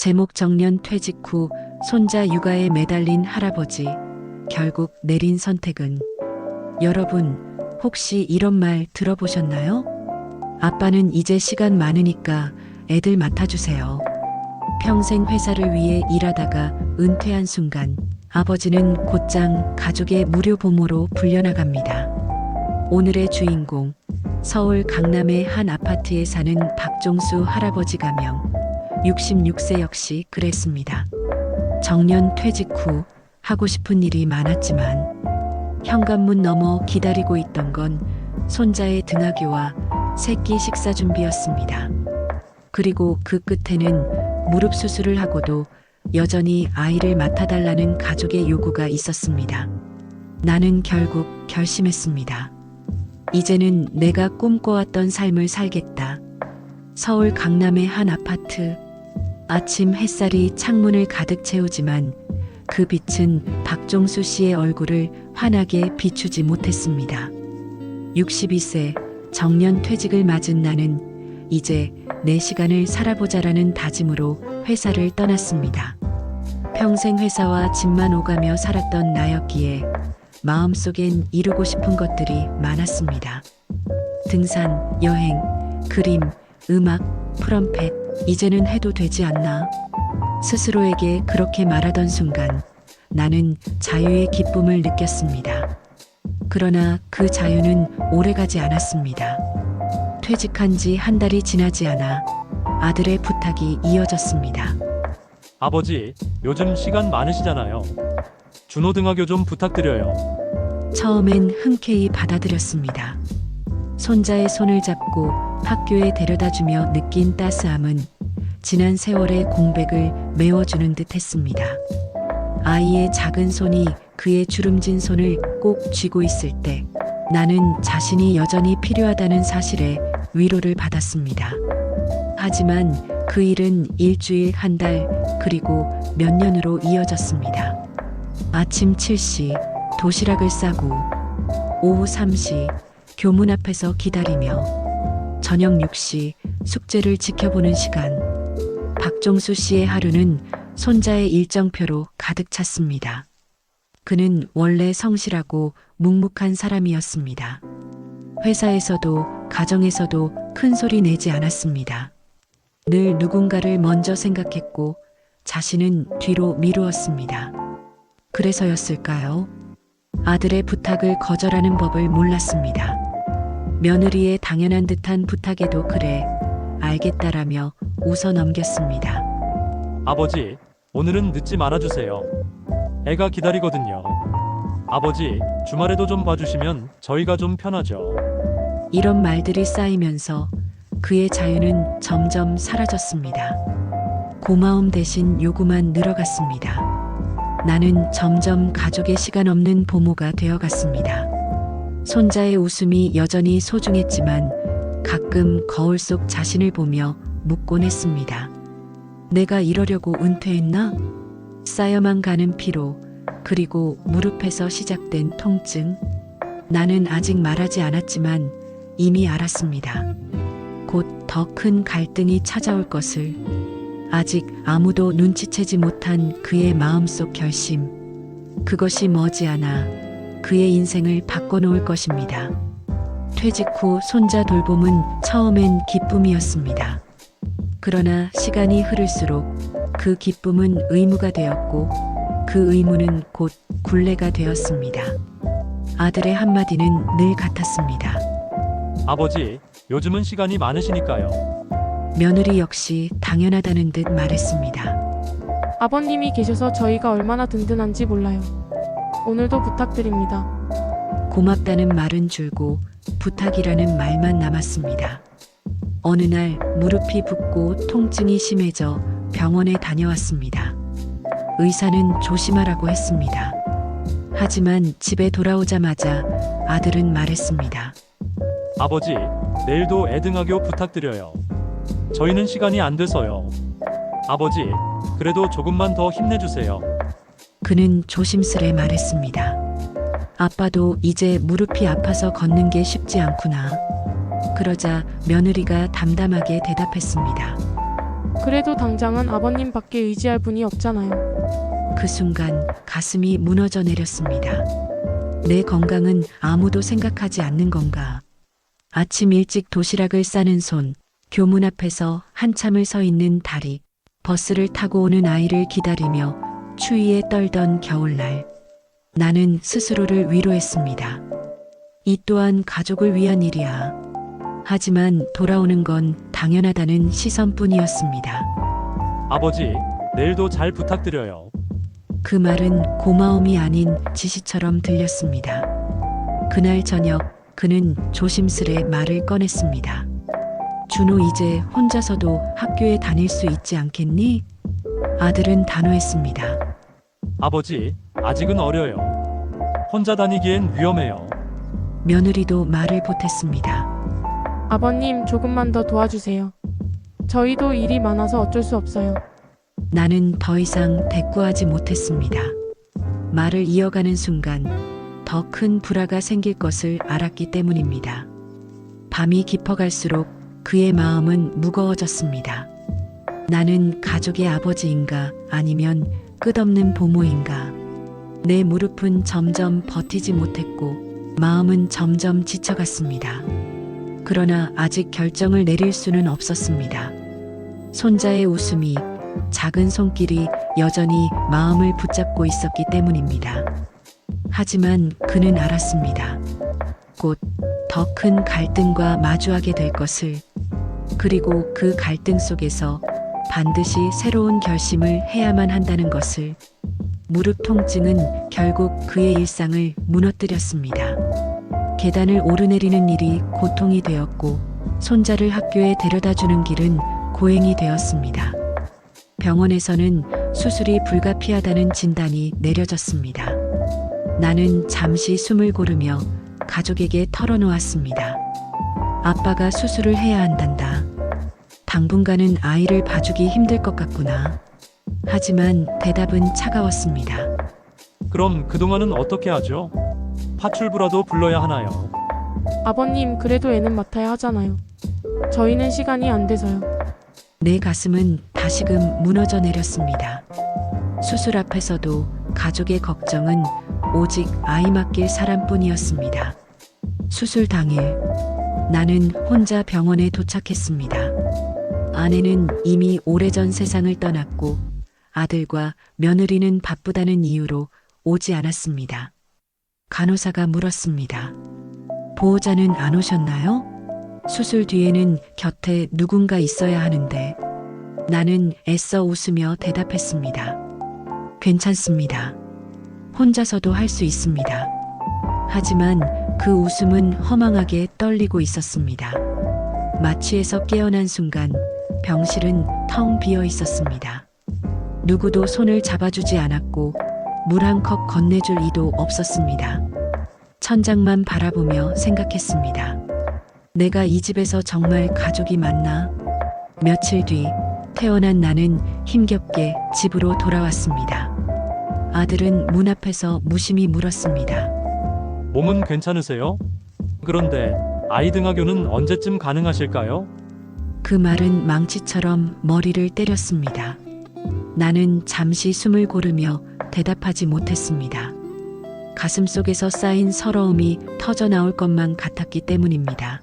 제목 정년 퇴직 후 손자 육아에 매달린 할아버지. 결국 내린 선택은. 여러분, 혹시 이런 말 들어보셨나요? 아빠는 이제 시간 많으니까 애들 맡아주세요. 평생 회사를 위해 일하다가 은퇴한 순간 아버지는 곧장 가족의 무료 보모로 불려나갑니다. 오늘의 주인공, 서울 강남의 한 아파트에 사는 박종수 할아버지 가명 66세 역시 그랬습니다. 정년 퇴직 후 하고 싶은 일이 많았지만 현관문 너머 기다리고 있던 건 손자의 등하교와 새끼 식사 준비였습니다. 그리고 그 끝에는 무릎 수술을 하고도 여전히 아이를 맡아달라는 가족의 요구가 있었습니다. 나는 결국 결심했습니다. 이제는 내가 꿈꿔왔던 삶을 살겠다. 서울 강남의 한 아파트. 아침 햇살이 창문을 가득 채우지만 그 빛은 박종수 씨의 얼굴을 환하게 비추지 못했습니다. 62세 정년 퇴직을 맞은 나는 이제 내 시간을 살아보자라는 다짐으로 회사를 떠났습니다. 평생 회사와 집만 오가며 살았던 나였기에 마음속엔 이루고 싶은 것들이 많았습니다. 등산, 여행, 그림, 음악, 트럼펫, 이제는 해도 되지 않나? 스스로에게 그렇게 말하던 순간 나는 자유의 기쁨을 느꼈습니다. 그러나 그 자유는 오래가지 않았습니다. 퇴직한 지 한 달이 지나지 않아 아들의 부탁이 이어졌습니다. 아버지, 요즘 시간 많으시잖아요. 준호등하교 좀 부탁드려요. 처음엔 흔쾌히 받아들였습니다. 손자의 손을 잡고 학교에 데려다주며 느낀 따스함은 지난 세월의 공백을 메워주는 듯 했습니다. 아이의 작은 손이 그의 주름진 손을 꼭 쥐고 있을 때 나는 자신이 여전히 필요하다는 사실에 위로를 받았습니다. 하지만 그 일은 일주일, 한 달, 그리고 몇 년으로 이어졌습니다. 아침 7시 도시락을 싸고 오후 3시 교문 앞에서 기다리며 저녁 6시 숙제를 지켜보는 시간. 박종수 씨의 하루는 손자의 일정표로 가득 찼습니다. 그는 원래 성실하고 묵묵한 사람이었습니다. 회사에서도 가정에서도 큰 소리 내지 않았습니다. 늘 누군가를 먼저 생각했고 자신은 뒤로 미루었습니다. 그래서였을까요? 아들의 부탁을 거절하는 법을 몰랐습니다. 며느리의 당연한 듯한 부탁에도 그래, 알겠다라며 웃어 넘겼습니다. 아버지, 오늘은 늦지 말아주세요. 애가 기다리거든요. 아버지, 주말에도 좀 봐주시면 저희가 좀 편하죠. 이런 말들이 쌓이면서 그의 자유는 점점 사라졌습니다. 고마움 대신 요구만 늘어갔습니다. 나는 점점 가족의 시간 없는 보모가 되어갔습니다. 손자의 웃음이 여전히 소중했지만 가끔 거울 속 자신을 보며 묻곤 했습니다. 내가 이러려고 은퇴했나? 쌓여만 가는 피로, 그리고 무릎에서 시작된 통증. 나는 아직 말하지 않았지만 이미 알았습니다. 곧 더 큰 갈등이 찾아올 것을. 아직 아무도 눈치채지 못한 그의 마음속 결심. 그것이 머지않아 그의 인생을 바꿔놓을 것입니다. 퇴직 후 손자 돌봄은 처음엔 기쁨이었습니다. 그러나 시간이 흐를수록 그 기쁨은 의무가 되었고 그 의무는 곧 굴레가 되었습니다. 아들의 한마디는 늘 같았습니다. 아버지, 요즘은 시간이 많으시니까요. 며느리 역시 당연하다는 듯 말했습니다. 아버님이 계셔서 저희가 얼마나 든든한지 몰라요. 오늘도 부탁드립니다. 고맙다는 말은 줄고 부탁이라는 말만 남았습니다. 어느 날 무릎이 붓고 통증이 심해져 병원에 다녀왔습니다. 의사는 조심하라고 했습니다. 하지만 집에 돌아오자마자 아들은 말했습니다. 아버지, 내일도 애등하교 부탁드려요. 저희는 시간이 안 돼서요. 아버지, 그래도 조금만 더 힘내주세요. 그는 조심스레 말했습니다. 아빠도 이제 무릎이 아파서 걷는 게 쉽지 않구나. 그러자 며느리가 담담하게 대답했습니다. 그래도 당장은 아버님밖에 의지할 분이 없잖아요. 그 순간 가슴이 무너져 내렸습니다. 내 건강은 아무도 생각하지 않는 건가? 아침 일찍 도시락을 싸는 손, 교문 앞에서 한참을 서 있는 다리, 버스를 타고 오는 아이를 기다리며 추위에 떨던 겨울날. 나는 스스로를 위로했습니다. 이 또한 가족을 위한 일이야. 하지만 돌아오는 건 당연하다는 시선뿐이었습니다. 아버지, 내일도 잘 부탁드려요. 그 말은 고마움이 아닌 지시처럼 들렸습니다. 그날 저녁 그는 조심스레 말을 꺼냈습니다. 준호 이제 혼자서도 학교에 다닐 수 있지 않겠니? 아들은 단호했습니다. 아버지, 아직은 어려요. 혼자 다니기엔 위험해요. 며느리도 말을 보탰습니다. 아버님, 조금만 더 도와주세요. 저희도 일이 많아서 어쩔 수 없어요. 나는 더 이상 대꾸하지 못했습니다. 말을 이어가는 순간 더 큰 불화가 생길 것을 알았기 때문입니다. 밤이 깊어갈수록 그의 마음은 무거워졌습니다. 나는 가족의 아버지인가 아니면 끝없는 부모인가. 내 무릎은 점점 버티지 못했고 마음은 점점 지쳐갔습니다. 그러나 아직 결정을 내릴 수는 없었습니다. 손자의 웃음이, 작은 손길이 여전히 마음을 붙잡고 있었기 때문입니다. 하지만 그는 알았습니다. 곧 더 큰 갈등과 마주하게 될 것을. 그리고 그 갈등 속에서 반드시 새로운 결심을 해야만 한다는 것을. 무릎 통증은 결국 그의 일상을 무너뜨렸습니다. 계단을 오르내리는 일이 고통이 되었고 손자를 학교에 데려다 주는 길은 고행이 되었습니다. 병원에서는 수술이 불가피하다는 진단이 내려졌습니다. 나는 잠시 숨을 고르며 가족에게 털어놓았습니다. 아빠가 수술을 해야 한단다. 당분간은 아이를 봐주기 힘들 것 같구나. 하지만 대답은 차가웠습니다. 그럼 그동안은 어떻게 하죠? 파출부라도 불러야 하나요? 아버님, 그래도 애는 맡아야 하잖아요. 저희는 시간이 안 돼서요. 내 가슴은 다시금 무너져 내렸습니다. 수술 앞에서도 가족의 걱정은 오직 아이 맡길 사람뿐이었습니다. 수술 당일 나는 혼자 병원에 도착했습니다. 아내는 이미 오래전 세상을 떠났고 아들과 며느리는 바쁘다는 이유로 오지 않았습니다. 간호사가 물었습니다. 보호자는 안 오셨나요? 수술 뒤에는 곁에 누군가 있어야 하는데. 나는 애써 웃으며 대답했습니다. 괜찮습니다. 혼자서도 할 수 있습니다. 하지만 그 웃음은 허망하게 떨리고 있었습니다. 마취에서 깨어난 순간 병실은 텅 비어 있었습니다. 누구도 손을 잡아주지 않았고 물 한 컵 건네줄 이도 없었습니다. 천장만 바라보며 생각했습니다. 내가 이 집에서 정말 가족이 맞나? 며칠 뒤 태어난 나는 힘겹게 집으로 돌아왔습니다. 아들은 문 앞에서 무심히 물었습니다. 몸은 괜찮으세요? 그런데 아이 등하교는 언제쯤 가능하실까요? 그 말은 망치처럼 머리를 때렸습니다. 나는 잠시 숨을 고르며 대답하지 못했습니다. 가슴 속에서 쌓인 서러움이 터져 나올 것만 같았기 때문입니다.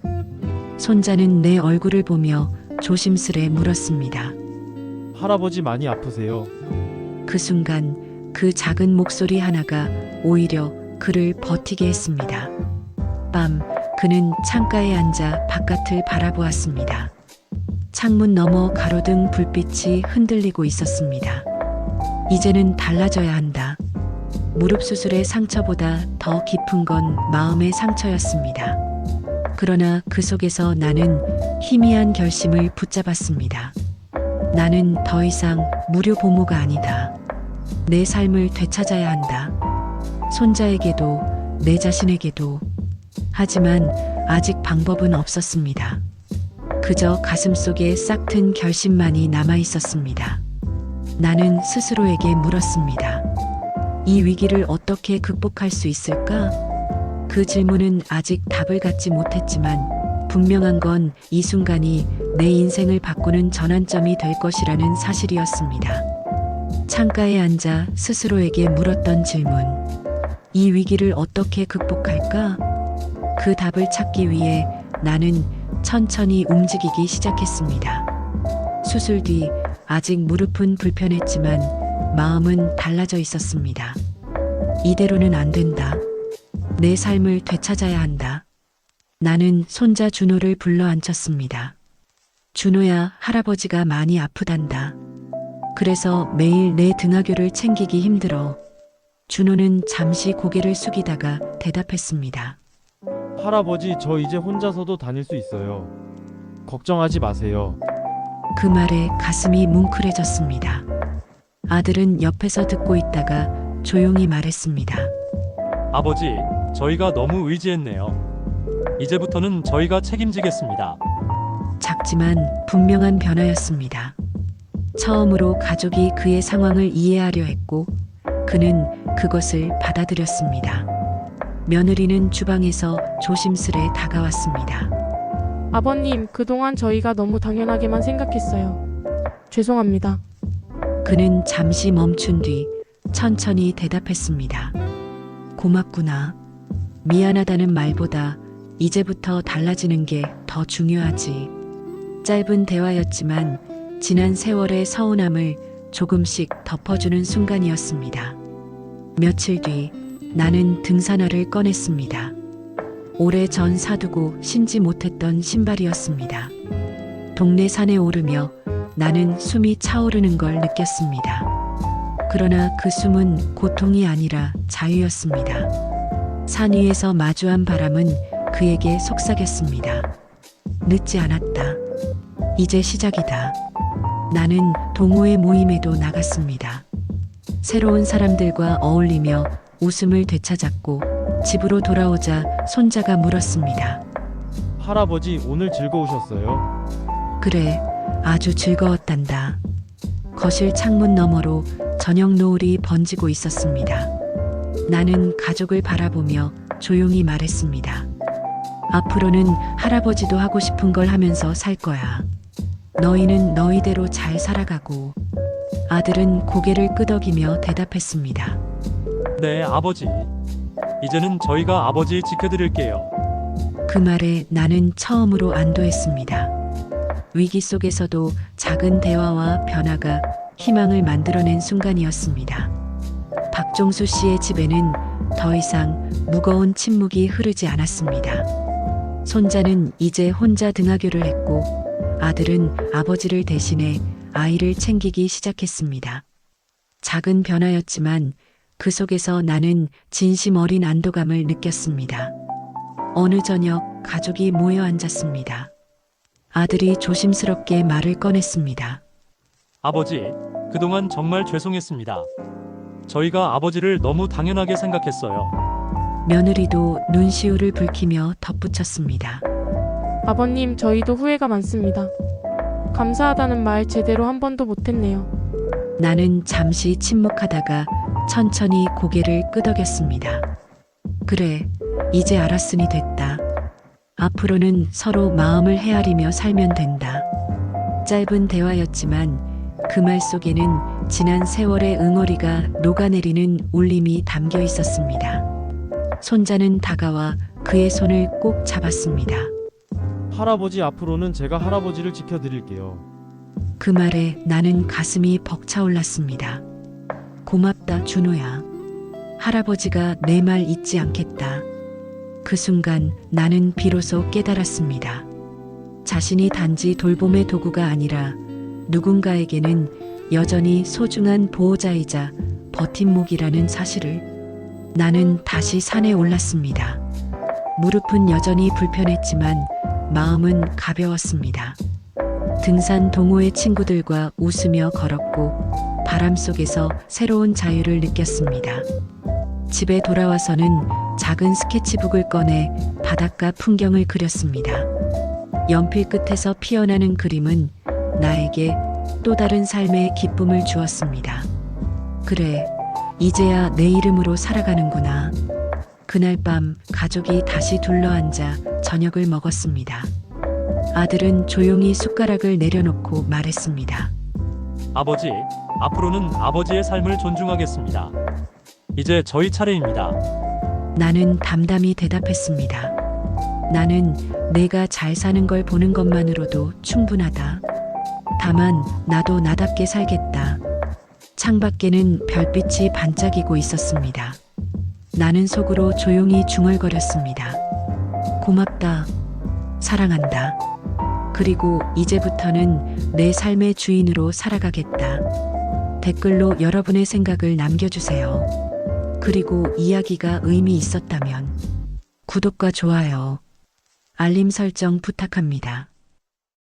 손자는 내 얼굴을 보며 조심스레 물었습니다. 할아버지 많이 아프세요? 그 순간 그 작은 목소리 하나가 오히려 그를 버티게 했습니다. 밤 그는 창가에 앉아 바깥을 바라보았습니다. 창문 너머 가로등 불빛이 흔들리고 있었습니다. 이제는 달라져야 한다. 무릎 수술의 상처보다 더 깊은 건 마음의 상처였습니다. 그러나 그 속에서 나는 희미한 결심을 붙잡았습니다. 나는 더 이상 무료 보모가 아니다. 내 삶을 되찾아야 한다. 손자에게도 내 자신에게도. 하지만 아직 방법은 없었습니다. 그저 가슴속에 싹튼 결심만이 남아 있었습니다. 나는 스스로에게 물었습니다. 이 위기를 어떻게 극복할 수 있을까? 그 질문은 아직 답을 갖지 못했지만 분명한 건 이 순간이 내 인생을 바꾸는 전환점이 될 것이라는 사실이었습니다. 창가에 앉아 스스로에게 물었던 질문. 이 위기를 어떻게 극복할까? 그 답을 찾기 위해 나는 천천히 움직이기 시작했습니다. 수술 뒤 아직 무릎은 불편했지만 마음은 달라져 있었습니다. 이대로는 안 된다. 내 삶을 되찾아야 한다. 나는 손자 준호를 불러 앉혔습니다. 준호야, 할아버지가 많이 아프단다. 그래서 매일 내 등하교를 챙기기 힘들어. 준호는 잠시 고개를 숙이다가 대답했습니다. 할아버지, 저 이제 혼자서도 다닐 수 있어요. 걱정하지 마세요. 그 말에 가슴이 뭉클해졌습니다. 아들은 옆에서 듣고 있다가 조용히 말했습니다. 아버지, 저희가 너무 의지했네요. 이제부터는 저희가 책임지겠습니다. 작지만 분명한 변화였습니다. 처음으로 가족이 그의 상황을 이해하려 했고 그는 그것을 받아들였습니다. 며느리는 주방에서 조심스레 다가왔습니다. 아버님, 그동안 저희가 너무 당연하게만 생각했어요. 죄송합니다. 그는 잠시 멈춘 뒤 천천히 대답했습니다. 고맙구나. 미안하다는 말보다 이제부터 달라지는 게 더 중요하지. 짧은 대화였지만 지난 세월의 서운함을 조금씩 덮어주는 순간이었습니다. 며칠 뒤 나는 등산화를 꺼냈습니다. 오래전 사두고 신지 못했던 신발이었습니다. 동네 산에 오르며 나는 숨이 차오르는 걸 느꼈습니다. 그러나 그 숨은 고통이 아니라 자유였습니다. 산 위에서 마주한 바람은 그에게 속삭였습니다. 늦지 않았다. 이제 시작이다. 나는 동호회 모임에도 나갔습니다. 새로운 사람들과 어울리며 웃음을 되찾았고 집으로 돌아오자 손자가 물었습니다. 할아버지, 오늘 즐거우셨어요? 그래, 아주 즐거웠단다. 거실 창문 너머로 저녁 노을이 번지고 있었습니다. 나는 가족을 바라보며 조용히 말했습니다. 앞으로는 할아버지도 하고 싶은 걸 하면서 살 거야. 너희는 너희대로 잘 살아가고. 아들은 고개를 끄덕이며 대답했습니다. 네, 아버지. 이제는 저희가 아버지 지켜드릴게요. 그 말에 나는 처음으로 안도했습니다. 위기 속에서도 작은 대화와 변화가 희망을 만들어낸 순간이었습니다. 박종수 씨의 집에는 더 이상 무거운 침묵이 흐르지 않았습니다. 손자는 이제 혼자 등하교를 했고 아들은 아버지를 대신해 아이를 챙기기 시작했습니다. 작은 변화였지만 그 속에서 나는 진심 어린 안도감을 느꼈습니다. 어느 저녁 가족이 모여 앉았습니다. 아들이 조심스럽게 말을 꺼냈습니다. 아버지, 그동안 정말 죄송했습니다. 저희가 아버지를 너무 당연하게 생각했어요. 며느리도 눈시울을 붉히며 덧붙였습니다. 아버님, 저희도 후회가 많습니다. 감사하다는 말 제대로 한 번도 못했네요. 나는 잠시 침묵하다가 천천히 고개를 끄덕였습니다. 그래, 이제 알았으니 됐다. 앞으로는 서로 마음을 헤아리며 살면 된다. 짧은 대화였지만 그 말 속에는 지난 세월의 응어리가 녹아내리는 울림이 담겨 있었습니다. 손자는 다가와 그의 손을 꼭 잡았습니다. 할아버지, 앞으로는 제가 할아버지를 지켜드릴게요. 그 말에 나는 가슴이 벅차올랐습니다. 고맙다, 준호야. 할아버지가 내 말 잊지 않겠다. 그 순간 나는 비로소 깨달았습니다. 자신이 단지 돌봄의 도구가 아니라 누군가에게는 여전히 소중한 보호자이자 버팀목이라는 사실을. 나는 다시 산에 올랐습니다. 무릎은 여전히 불편했지만 마음은 가벼웠습니다. 등산 동호회 친구들과 웃으며 걸었고 바람 속에서 새로운 자유를 느꼈습니다. 집에 돌아와서는 작은 스케치북을 꺼내 바닷가 풍경을 그렸습니다. 연필 끝에서 피어나는 그림은 나에게 또 다른 삶의 기쁨을 주었습니다. 그래, 이제야 내 이름으로 살아가는구나. 그날 밤 가족이 다시 둘러앉아 저녁을 먹었습니다. 아들은 조용히 숟가락을 내려놓고 말했습니다. 아버지, 앞으로는 아버지의 삶을 존중하겠습니다. 이제 저희 차례입니다. 나는 담담히 대답했습니다. 나는 내가 잘 사는 걸 보는 것만으로도 충분하다. 다만 나도 나답게 살겠다. 창밖에는 별빛이 반짝이고 있었습니다. 나는 속으로 조용히 중얼거렸습니다. 고맙다. 사랑한다. 그리고 이제부터는 내 삶의 주인으로 살아가겠다. 댓글로 여러분의 생각을 남겨주세요. 그리고 이야기가 의미 있었다면 구독과 좋아요, 알림 설정 부탁합니다.